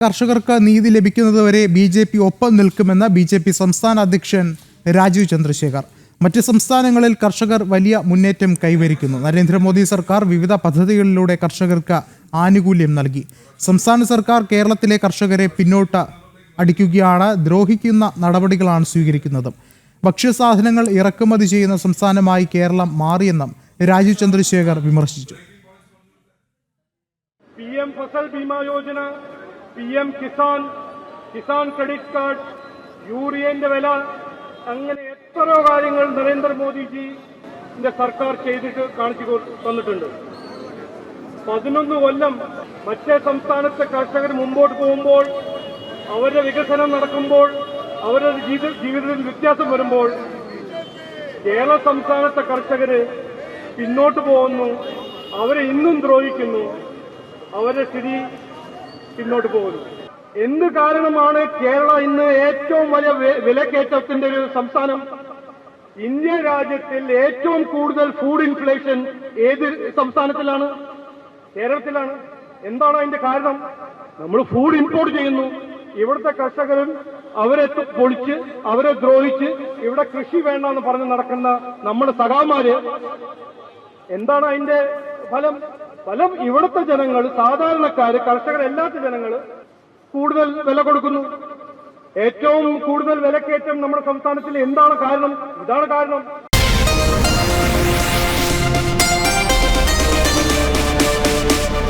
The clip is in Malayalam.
കർഷകർക്ക് നീതി ലഭിക്കുന്നതുവരെ ബി.ജെ.പി. ഒപ്പം നിൽക്കുമെന്ന് ബി.ജെ.പി. സംസ്ഥാന അധ്യക്ഷൻ രാജീവ് ചന്ദ്രശേഖർ. മറ്റ് സംസ്ഥാനങ്ങളിൽ കർഷകർ വലിയ മുന്നേറ്റം കൈവരിക്കുന്നു. നരേന്ദ്രമോദി സർക്കാർ വിവിധ പദ്ധതികളിലൂടെ കർഷകർക്ക് ആനുകൂല്യം നൽകി. സംസ്ഥാന സർക്കാർ കേരളത്തിലെ കർഷകരെ പിന്നോട്ട് അടിക്കുകയാണ്, ദ്രോഹിക്കുന്ന നടപടികളാണ് സ്വീകരിക്കുന്നത്. ഭക്ഷ്യസാധനങ്ങൾ ഇറക്കുമതി ചെയ്യുന്ന സംസ്ഥാനമായി കേരളം മാറിയെന്നും രാജീവ് ചന്ദ്രശേഖർ വിമർശിച്ചു. PM फसल बीमा योजना, PM കിസാൻ ക്രെഡിറ്റ് കാർഡ്, യൂറിയന്റെ വില, അങ്ങനെ എത്രയോ കാര്യങ്ങൾ നരേന്ദ്രമോദിജിന്റെ സർക്കാർ ചെയ്തിട്ട് കാണിച്ചു തന്നിട്ടുണ്ട്. 11 കൊല്ലം മറ്റേ സംസ്ഥാനത്തെ കർഷകർ മുമ്പോട്ട് പോകുമ്പോൾ, അവരുടെ വികസനം നടക്കുമ്പോൾ, അവരുടെ ജീവിതത്തിൽ വ്യത്യാസം വരുമ്പോൾ കേരള സംസ്ഥാനത്തെ കർഷകര് പിന്നോട്ട് പോകുന്നു. അവരെ ഇന്നും ദ്രോഹിക്കുന്നു. അവരുടെ സ്ഥിതി പിന്നോട്ട് പോകുന്നു. എന്ത് കാരണമാണ് കേരള ഇന്ന് ഏറ്റവും വലിയ വിലക്കയറ്റത്തിന്റെ ഒരു സംസ്ഥാനം? ഇന്ത്യ രാജ്യത്തിൽ ഏറ്റവും കൂടുതൽ ഫുഡ് ഇൻഫ്ലേഷൻ ഏത് സംസ്ഥാനത്തിലാണ്? കേരളത്തിലാണ്. എന്താണ് അതിന്റെ കാരണം? നമ്മൾ ഫുഡ് ഇമ്പോർട്ട് ചെയ്യുന്നു. ഇവിടുത്തെ കർഷകരും അവരെ പൊളിച്ച്, അവരെ ദ്രോഹിച്ച്, ഇവിടെ കൃഷി വേണ്ടെന്ന് പറഞ്ഞ് നടക്കുന്ന നമ്മുടെ സഖാമാര്, എന്താണ് അതിന്റെ ഫലം? ഇവിടുത്തെ ജനങ്ങൾ, സാധാരണക്കാര്, കർഷകരല്ലാത്ത ജനങ്ങൾ കൂടുതൽ വില കൊടുക്കുന്നു. ഏറ്റവും കൂടുതൽ വിലക്കയറ്റം നമ്മുടെ സംസ്ഥാനത്തിൽ എന്താണ് കാരണം? ഇതാണ് കാരണം.